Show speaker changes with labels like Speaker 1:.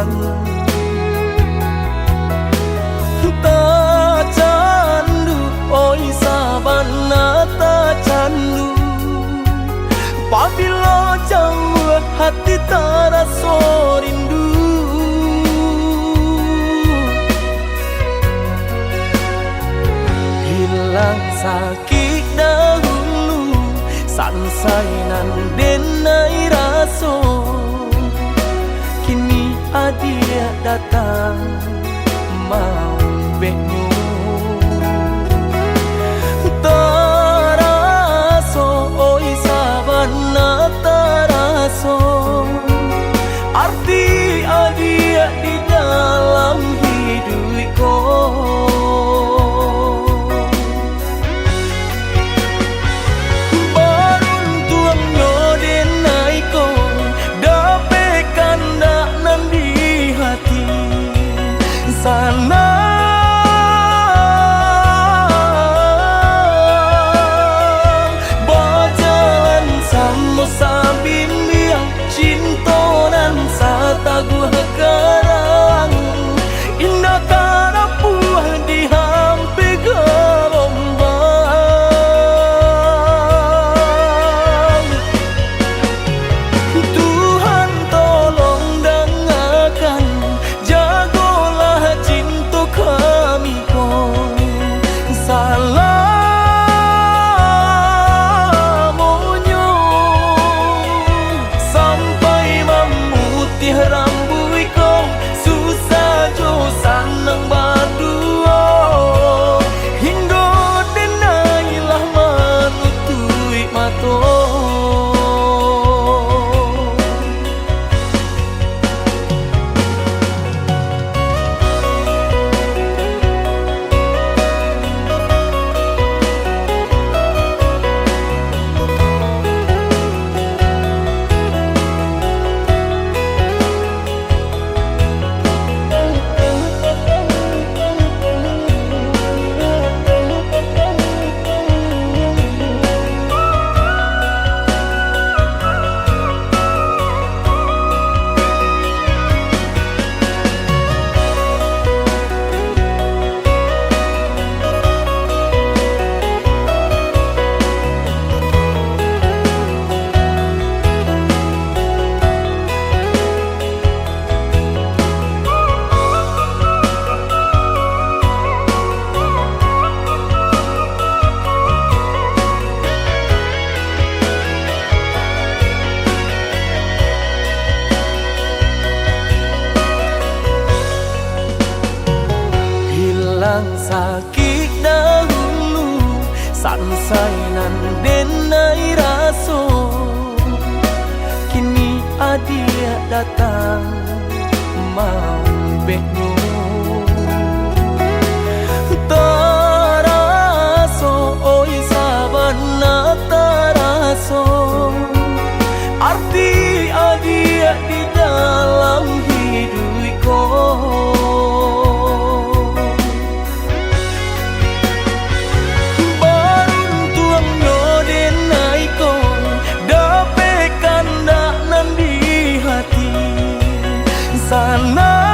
Speaker 1: datang. Ta candu oi sabana ta candu, apabila jauh hati terasa rindu. Hilang sakit dahulu, sansainan denai raso, kini adia datang mau benyu. Taraso oi sabana taraso, arti adia di dalam hidupku. Sana berjalan sama sabin biang cinta dan sataguh karang indah karapuh di hampi gelombang. Tuhan tolong dengarkan, jagolah cinta kami ko. Salamonyo sampai memutih rambut ko, susah jo sanang berdua hingga denailah menutui mata. Hilang sakit dahulu, sansainan denai raso, kini adia datang mau benyu. Taraso oi sabana taraso, arti adia di dalam hidupku. Sana